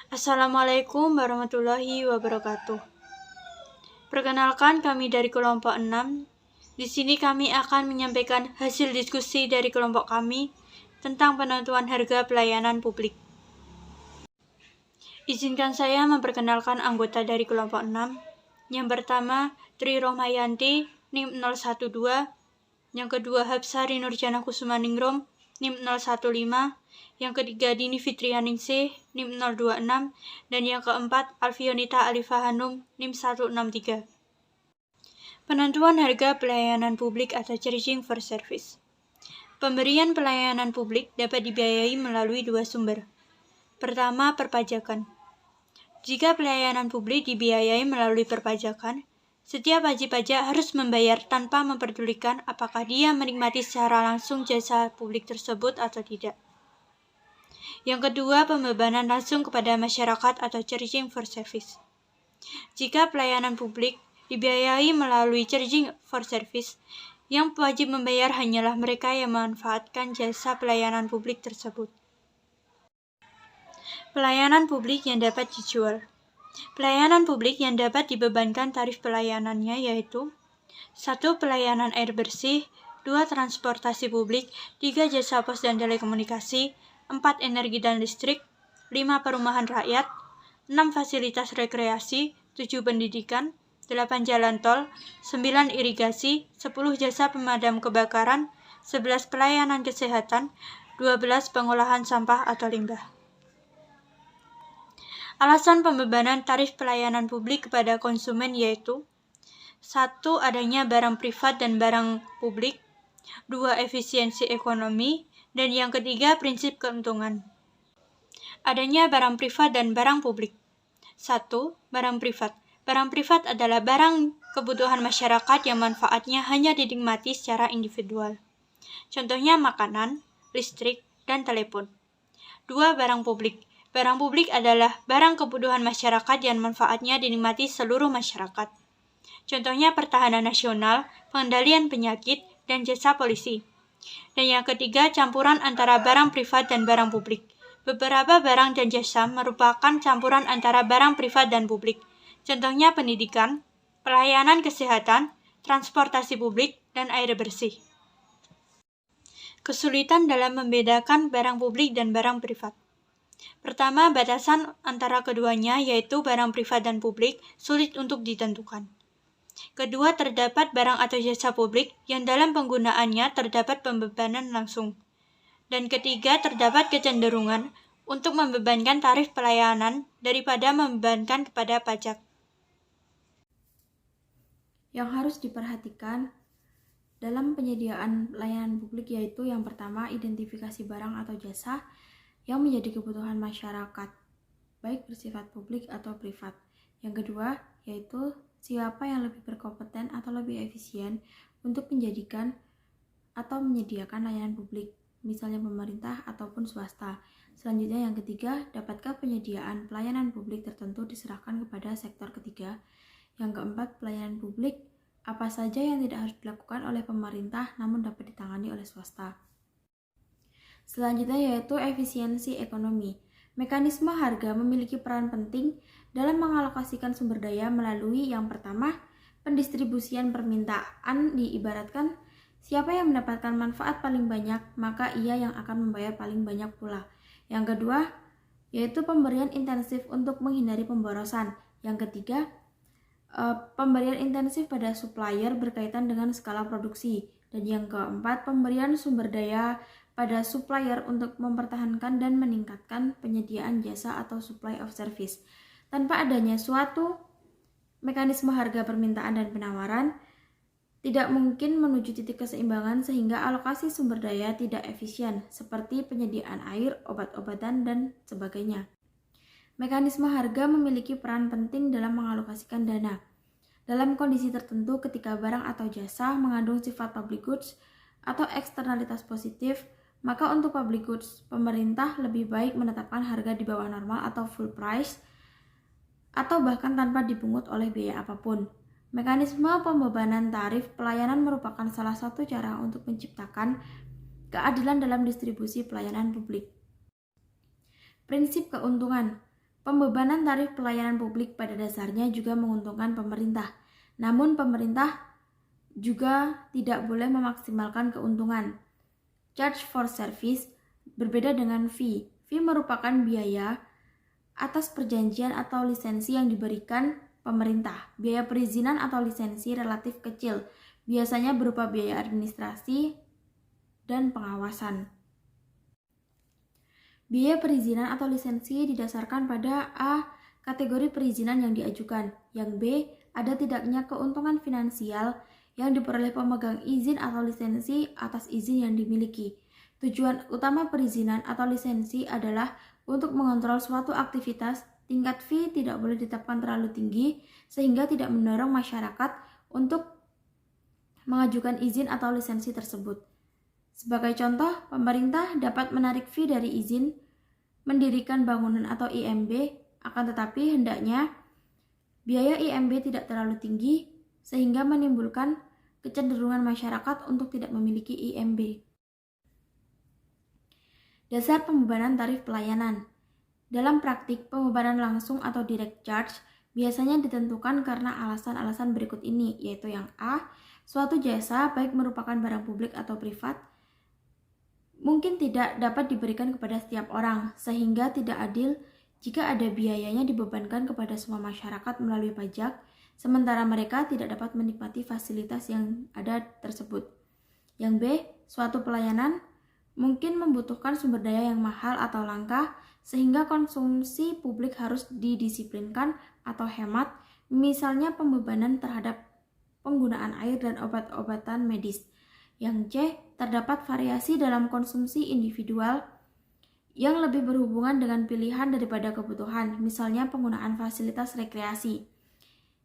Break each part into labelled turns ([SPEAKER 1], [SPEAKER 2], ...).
[SPEAKER 1] Assalamualaikum warahmatullahi wabarakatuh. Perkenalkan, kami dari kelompok 6. Di sini kami akan menyampaikan hasil diskusi dari kelompok kami tentang penentuan harga pelayanan publik. Izinkan saya memperkenalkan anggota dari kelompok 6. Yang pertama, Tri Rohmayanti, NIM 012. Yang kedua, Hapsari Nurjana Kusumaningrum, NIM 015. Yang ketiga, Dini Fitrianingsih, NIM 026. Dan yang keempat, Alfionita Alifah Hanum, NIM 163. Penentuan harga pelayanan publik atau charging for service. Pemberian pelayanan publik dapat dibiayai melalui dua sumber. Pertama, perpajakan. Jika pelayanan publik dibiayai melalui perpajakan, setiap wajib pajak harus membayar tanpa memperdulikan apakah dia menikmati secara langsung jasa publik tersebut atau tidak. Yang kedua, pembebanan langsung kepada masyarakat atau charging for service. Jika pelayanan publik dibiayai melalui charging for service, yang wajib membayar hanyalah mereka yang memanfaatkan jasa pelayanan publik tersebut. Pelayanan publik yang dapat dijual. Pelayanan publik yang dapat dibebankan tarif pelayanannya yaitu 1. Pelayanan air bersih, 2. Transportasi publik, 3. Jasa pos dan telekomunikasi, 4. Energi dan listrik, 5. Perumahan rakyat, 6. Fasilitas rekreasi, 7. Pendidikan, 8. Jalan tol, 9. Irigasi, 10. Jasa pemadam kebakaran, 11. Pelayanan kesehatan, 12. Pengolahan sampah atau limbah. Alasan pembebanan tarif pelayanan publik kepada konsumen yaitu 1. Adanya barang privat dan barang publik, 2. Efisiensi ekonomi, dan yang ketiga prinsip keuntungan. Adanya barang privat dan barang publik. 1. Barang privat. Barang privat adalah barang kebutuhan masyarakat yang manfaatnya hanya dinikmati secara individual. Contohnya makanan, listrik, dan telepon. 2. Barang publik. Barang publik adalah barang kebutuhan masyarakat yang manfaatnya dinikmati seluruh masyarakat. Contohnya pertahanan nasional, pengendalian penyakit, dan jasa polisi. Dan yang ketiga, campuran antara barang privat dan barang publik. Beberapa barang dan jasa merupakan campuran antara barang privat dan publik. Contohnya pendidikan, pelayanan kesehatan, transportasi publik, dan air bersih. Kesulitan dalam membedakan barang publik dan barang privat. Pertama, batasan antara keduanya yaitu barang privat dan publik sulit untuk ditentukan. Kedua, terdapat barang atau jasa publik yang dalam penggunaannya terdapat pembebanan langsung. Dan ketiga, terdapat kecenderungan untuk membebankan tarif pelayanan daripada membebankan kepada pajak.
[SPEAKER 2] Yang harus diperhatikan dalam penyediaan layanan publik yaitu yang pertama, identifikasi barang atau jasa yang menjadi kebutuhan masyarakat, baik bersifat publik atau privat. Yang kedua, yaitu siapa yang lebih berkompeten atau lebih efisien untuk menjadikan atau menyediakan layanan publik, misalnya pemerintah ataupun swasta. Selanjutnya yang ketiga, dapatkah penyediaan pelayanan publik tertentu diserahkan kepada sektor ketiga? Yang keempat, pelayanan publik apa saja yang tidak harus dilakukan oleh pemerintah namun dapat ditangani oleh swasta. Selanjutnya yaitu efisiensi ekonomi. Mekanisme harga memiliki peran penting dalam mengalokasikan sumber daya melalui yang pertama, pendistribusian permintaan diibaratkan siapa yang mendapatkan manfaat paling banyak, maka ia yang akan membayar paling banyak pula. Yang kedua, yaitu pemberian intensif untuk menghindari pemborosan. Yang ketiga, pemberian intensif pada supplier berkaitan dengan skala produksi. Dan yang keempat, pemberian sumber daya pada supplier untuk mempertahankan dan meningkatkan penyediaan jasa atau supply of service. Tanpa adanya suatu mekanisme harga permintaan dan penawaran, tidak mungkin menuju titik keseimbangan sehingga alokasi sumber daya tidak efisien, seperti penyediaan air, obat-obatan, dan sebagainya. Mekanisme harga memiliki peran penting dalam mengalokasikan dana. Dalam kondisi tertentu ketika barang atau jasa mengandung sifat public goods atau eksternalitas positif, maka untuk public goods, pemerintah lebih baik menetapkan harga di bawah normal atau full price atau bahkan tanpa dipungut oleh biaya apapun. Mekanisme pembebanan tarif pelayanan merupakan salah satu cara untuk menciptakan keadilan dalam distribusi pelayanan publik. Prinsip keuntungan. Pembebanan tarif pelayanan publik pada dasarnya juga menguntungkan pemerintah. Namun pemerintah juga tidak boleh memaksimalkan keuntungan. Charge for service berbeda dengan fee. Fee merupakan biaya atas perjanjian atau lisensi yang diberikan pemerintah. Biaya perizinan atau lisensi relatif kecil, biasanya berupa biaya administrasi dan pengawasan. Biaya perizinan atau lisensi didasarkan pada A. Kategori perizinan yang diajukan. Yang B. Ada tidaknya keuntungan finansial yang diperoleh pemegang izin atau lisensi atas izin yang dimiliki. Tujuan utama perizinan atau lisensi adalah untuk mengontrol suatu aktivitas. Tingkat fee tidak boleh ditetapkan terlalu tinggi sehingga tidak mendorong masyarakat untuk mengajukan izin atau lisensi tersebut. Sebagai contoh, pemerintah dapat menarik fee dari izin mendirikan bangunan atau IMB, akan tetapi hendaknya biaya IMB tidak terlalu tinggi sehingga menimbulkan kecenderungan masyarakat untuk tidak memiliki IMB. Dasar pembebanan tarif pelayanan. Dalam praktik, pembebanan langsung atau direct charge biasanya ditentukan karena alasan-alasan berikut ini, yaitu yang A. Suatu jasa, baik merupakan barang publik atau privat, mungkin tidak dapat diberikan kepada setiap orang, sehingga tidak adil jika ada biayanya dibebankan kepada semua masyarakat melalui pajak, sementara mereka tidak dapat menikmati fasilitas yang ada tersebut. Yang B. Suatu pelayanan mungkin membutuhkan sumber daya yang mahal atau langka, sehingga konsumsi publik harus didisiplinkan atau hemat, misalnya pembebanan terhadap penggunaan air dan obat-obatan medis. Yang C. Terdapat variasi dalam konsumsi individual yang lebih berhubungan dengan pilihan daripada kebutuhan, misalnya penggunaan fasilitas rekreasi.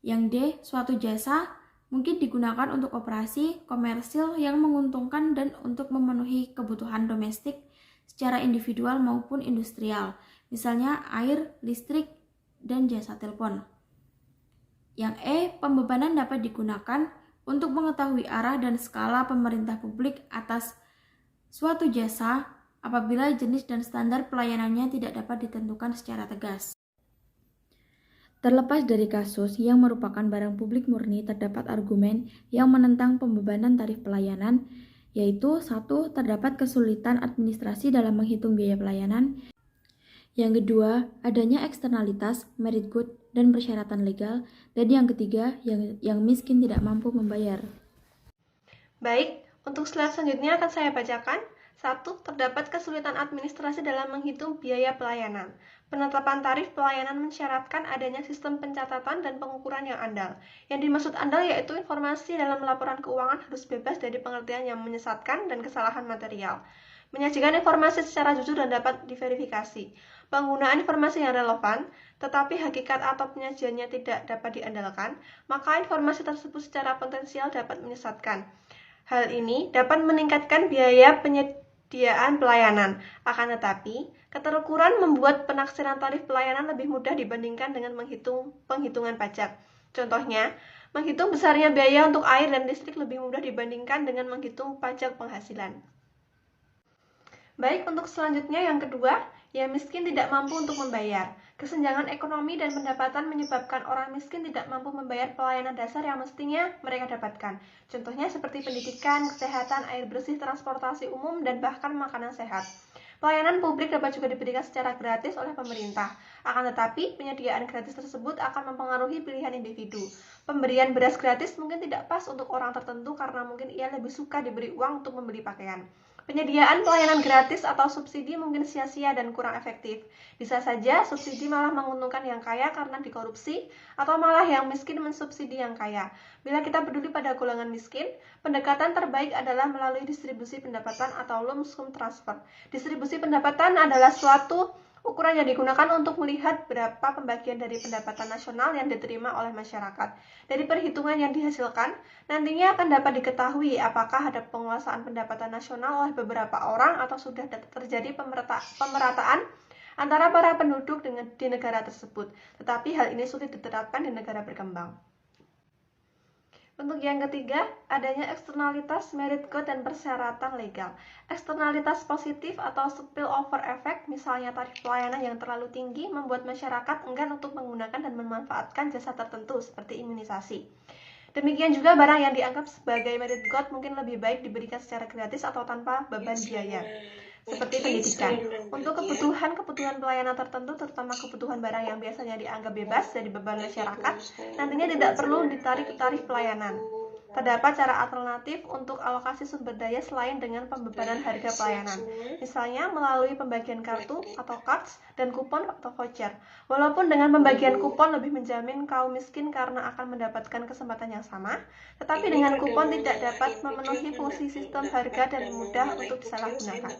[SPEAKER 2] Yang D. Suatu jasa mungkin digunakan untuk operasi komersil yang menguntungkan dan untuk memenuhi kebutuhan domestik secara individual maupun industrial, misalnya air, listrik, dan jasa telepon. Yang E. Pembebanan dapat digunakan untuk mengetahui arah dan skala pemerintah publik atas suatu jasa apabila jenis dan standar pelayanannya tidak dapat ditentukan secara tegas. Terlepas dari kasus yang merupakan barang publik murni, terdapat argumen yang menentang pembebanan tarif pelayanan, yaitu 1. Terdapat kesulitan administrasi dalam menghitung biaya pelayanan. Yang kedua, adanya eksternalitas, merit good, dan persyaratan legal. Dan yang ketiga, yang miskin tidak mampu membayar.
[SPEAKER 3] Baik, untuk slide selanjutnya akan saya bacakan. 1. Terdapat kesulitan administrasi dalam menghitung biaya pelayanan. Penetapan tarif pelayanan mensyaratkan adanya sistem pencatatan dan pengukuran yang andal. Yang dimaksud andal yaitu informasi dalam laporan keuangan harus bebas dari pengertian yang menyesatkan dan kesalahan material. Menyajikan informasi secara jujur dan dapat diverifikasi. Penggunaan informasi yang relevan, tetapi hakikat atau penyajiannya tidak dapat diandalkan, maka informasi tersebut secara potensial dapat menyesatkan. Hal ini dapat meningkatkan biaya penyediaan pelayanan. Akan tetapi, keterukuran membuat penaksiran tarif pelayanan lebih mudah dibandingkan dengan penghitungan pajak. Contohnya, menghitung besarnya biaya untuk air dan listrik lebih mudah dibandingkan dengan menghitung pajak penghasilan. Baik, untuk selanjutnya yang kedua, yang miskin tidak mampu untuk membayar. Kesenjangan ekonomi dan pendapatan menyebabkan orang miskin tidak mampu membayar pelayanan dasar yang mestinya mereka dapatkan. Contohnya seperti pendidikan, kesehatan, air bersih, transportasi umum, dan bahkan makanan sehat. Pelayanan publik dapat juga diberikan secara gratis oleh pemerintah. Akan tetapi, penyediaan gratis tersebut akan mempengaruhi pilihan individu. Pemberian beras gratis mungkin tidak pas untuk orang tertentu karena mungkin ia lebih suka diberi uang untuk membeli pakaian. Penyediaan pelayanan gratis atau subsidi mungkin sia-sia dan kurang efektif. Bisa saja subsidi malah menguntungkan yang kaya karena dikorupsi, atau malah yang miskin mensubsidi yang kaya. Bila kita peduli pada golongan miskin, pendekatan terbaik adalah melalui distribusi pendapatan atau lump sum transfer. Distribusi pendapatan adalah suatu ukuran yang digunakan untuk melihat berapa pembagian dari pendapatan nasional yang diterima oleh masyarakat. Dari perhitungan yang dihasilkan, nantinya akan dapat diketahui apakah ada penguasaan pendapatan nasional oleh beberapa orang atau sudah terjadi pemerataan antara para penduduk di negara tersebut. Tetapi hal ini sulit diterapkan di negara berkembang. Untuk yang ketiga, adanya eksternalitas merit code dan persyaratan legal. Eksternalitas positif atau spillover effect, misalnya tarif pelayanan yang terlalu tinggi membuat masyarakat enggan untuk menggunakan dan memanfaatkan jasa tertentu seperti imunisasi. Demikian juga barang yang dianggap sebagai merit code mungkin lebih baik diberikan secara gratis atau tanpa beban biaya, seperti pendidikan. Untuk kebutuhan pelayanan tertentu, terutama kebutuhan barang yang biasanya dianggap bebas dari beban masyarakat, nantinya tidak perlu ditarik tarif pelayanan. Terdapat cara alternatif untuk alokasi sumber daya selain dengan pembebanan harga pelayanan, misalnya melalui pembagian kartu atau cards dan kupon atau voucher. Walaupun dengan pembagian kupon lebih menjamin kaum miskin karena akan mendapatkan kesempatan yang sama, tetapi dengan kupon tidak dapat memenuhi fungsi sistem harga dan mudah untuk disalahgunakan.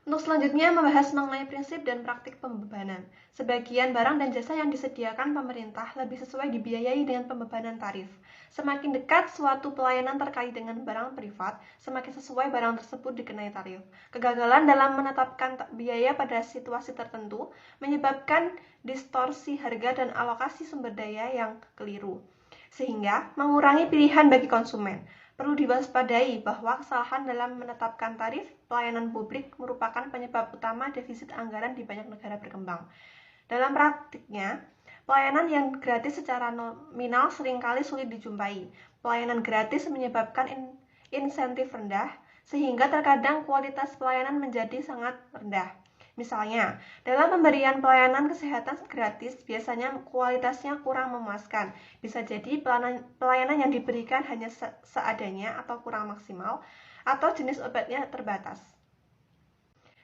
[SPEAKER 3] Untuk selanjutnya membahas mengenai prinsip dan praktik pembebanan. Sebagian barang dan jasa yang disediakan pemerintah lebih sesuai dibiayai dengan pembebanan tarif. Semakin dekat suatu pelayanan terkait dengan barang privat, semakin sesuai barang tersebut dikenai tarif. Kegagalan dalam menetapkan biaya pada situasi tertentu menyebabkan distorsi harga dan alokasi sumber daya yang keliru, sehingga mengurangi pilihan bagi konsumen. Perlu diwaspadai bahwa kesalahan dalam menetapkan tarif pelayanan publik merupakan penyebab utama defisit anggaran di banyak negara berkembang. Dalam praktiknya, pelayanan yang gratis secara nominal seringkali sulit dijumpai. Pelayanan gratis menyebabkan insentif rendah, sehingga terkadang kualitas pelayanan menjadi sangat rendah. Misalnya, dalam pemberian pelayanan kesehatan gratis, biasanya kualitasnya kurang memuaskan. Bisa jadi pelayanan yang diberikan hanya seadanya atau kurang maksimal, atau jenis obatnya terbatas.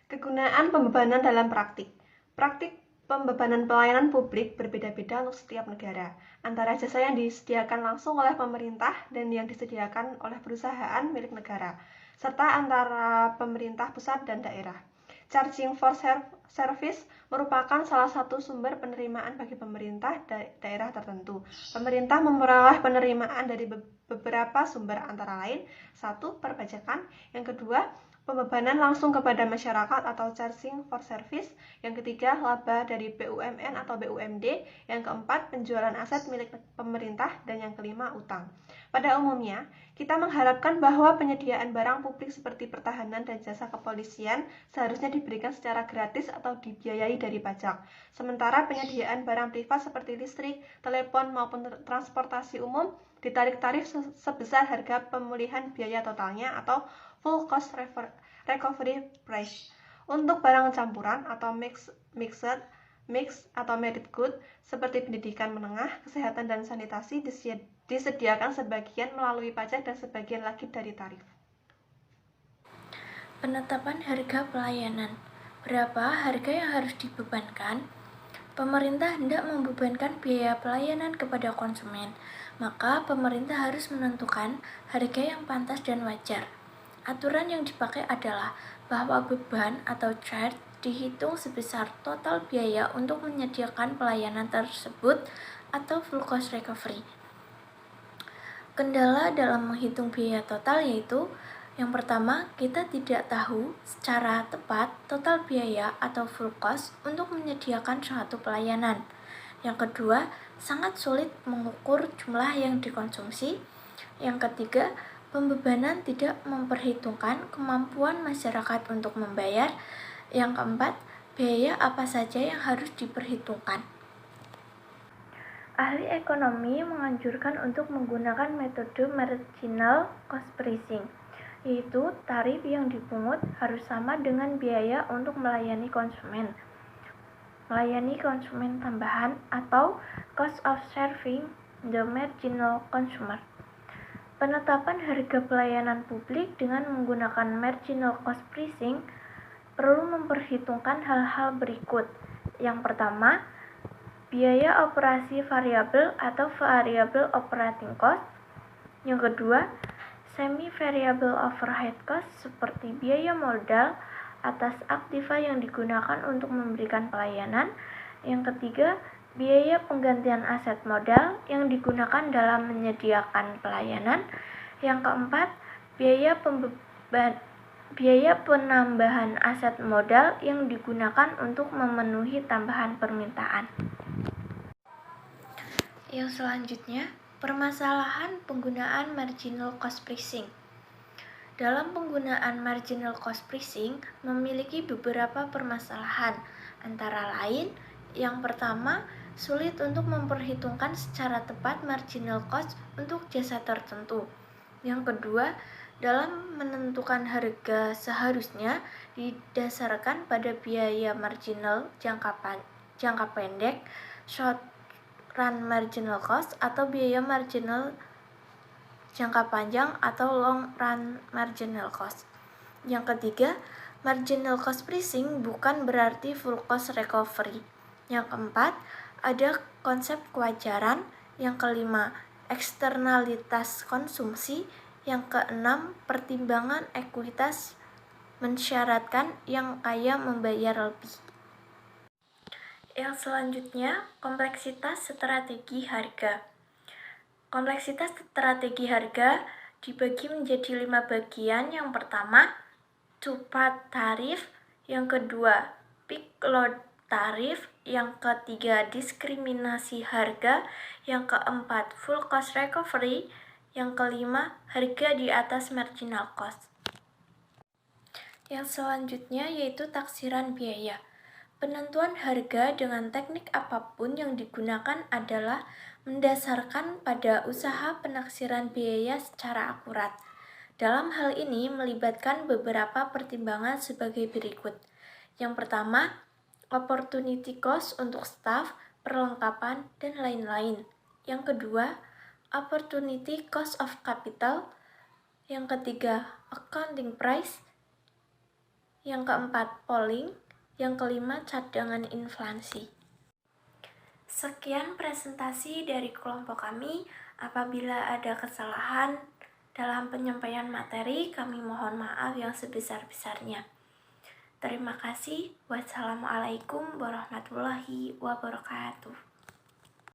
[SPEAKER 3] Kegunaan pembebanan dalam praktik. Praktik pembebanan pelayanan publik berbeda-beda untuk setiap negara, antara jasa yang disediakan langsung oleh pemerintah dan yang disediakan oleh perusahaan milik negara, serta antara pemerintah pusat dan daerah. Charging for service merupakan salah satu sumber penerimaan bagi pemerintah daerah tertentu. Pemerintah memperoleh penerimaan dari beberapa sumber antara lain, 1. Perpajakan, yang kedua, pembebanan langsung kepada masyarakat atau charging for service, yang ketiga, laba dari BUMN atau BUMD, yang keempat, penjualan aset milik pemerintah, dan yang kelima, utang. Pada umumnya, kita mengharapkan bahwa penyediaan barang publik seperti pertahanan dan jasa kepolisian seharusnya diberikan secara gratis atau dibiayai dari pajak. Sementara penyediaan barang privat seperti listrik, telepon, maupun transportasi umum ditarik tarif sebesar harga pemulihan biaya totalnya atau full cost recovery price. Untuk barang campuran atau mix atau merit good seperti pendidikan menengah, kesehatan dan sanitasi disediakan sebagian melalui pajak dan sebagian lagi dari tarif.
[SPEAKER 2] Penetapan harga pelayanan. Berapa harga yang harus dibebankan? Pemerintah hendak membebankan biaya pelayanan kepada konsumen, maka pemerintah harus menentukan harga yang pantas dan wajar. Aturan yang dipakai adalah bahwa beban atau charge dihitung sebesar total biaya untuk menyediakan pelayanan tersebut atau full cost recovery. Kendala dalam menghitung biaya total yaitu yang pertama, kita tidak tahu secara tepat total biaya atau full cost untuk menyediakan suatu pelayanan. Yang kedua, sangat sulit mengukur jumlah yang dikonsumsi. Yang ketiga, pembebanan tidak memperhitungkan kemampuan masyarakat untuk membayar. Yang keempat, biaya apa saja yang harus diperhitungkan. Ahli ekonomi menganjurkan untuk menggunakan metode marginal cost pricing, yaitu tarif yang dipungut harus sama dengan biaya untuk melayani konsumen tambahan atau cost of serving the marginal consumer. Penetapan harga pelayanan publik dengan menggunakan marginal cost pricing perlu memperhitungkan hal-hal berikut. Yang pertama, biaya operasi variabel atau variable operating cost. Yang kedua, semi-variable overhead cost seperti biaya modal atas aktiva yang digunakan untuk memberikan pelayanan. Yang ketiga, biaya penggantian aset modal yang digunakan dalam menyediakan pelayanan. Yang keempat, biaya penambahan aset modal yang digunakan untuk memenuhi tambahan permintaan. Yang selanjutnya,
[SPEAKER 4] Permasalahan penggunaan marginal cost pricing. Dalam penggunaan marginal cost pricing memiliki beberapa permasalahan, antara lain, yang pertama, sulit untuk memperhitungkan secara tepat marginal cost untuk jasa tertentu. Yang kedua, dalam menentukan harga seharusnya didasarkan pada biaya marginal jangka pendek, short run marginal cost, atau biaya marginal jangka panjang atau long run marginal cost. Yang ketiga, marginal cost pricing bukan berarti full cost recovery. Yang keempat, ada konsep kewajaran. Yang kelima, eksternalitas konsumsi. Yang keenam, pertimbangan ekuitas mensyaratkan yang kaya membayar lebih. Yang selanjutnya, kompleksitas strategi harga. Kompleksitas strategi harga dibagi menjadi 5 bagian. Yang pertama, two-part tarif. Yang kedua, peak load tarif. Yang ketiga, diskriminasi harga. Yang keempat, full cost recovery. Yang kelima, harga di atas marginal cost. Yang selanjutnya yaitu taksiran biaya. Penentuan harga dengan teknik apapun yang digunakan adalah mendasarkan pada usaha penaksiran biaya secara akurat. Dalam hal ini melibatkan beberapa pertimbangan sebagai berikut. Yang pertama, opportunity cost untuk staf, perlengkapan, dan lain-lain. Yang kedua, opportunity cost of capital. Yang ketiga, accounting price. Yang keempat, polling. Yang kelima, cadangan inflasi. Sekian presentasi dari kelompok kami. Apabila ada kesalahan dalam penyampaian materi, kami mohon maaf yang sebesar-besarnya. Terima kasih. Wassalamualaikum warahmatullahi wabarakatuh.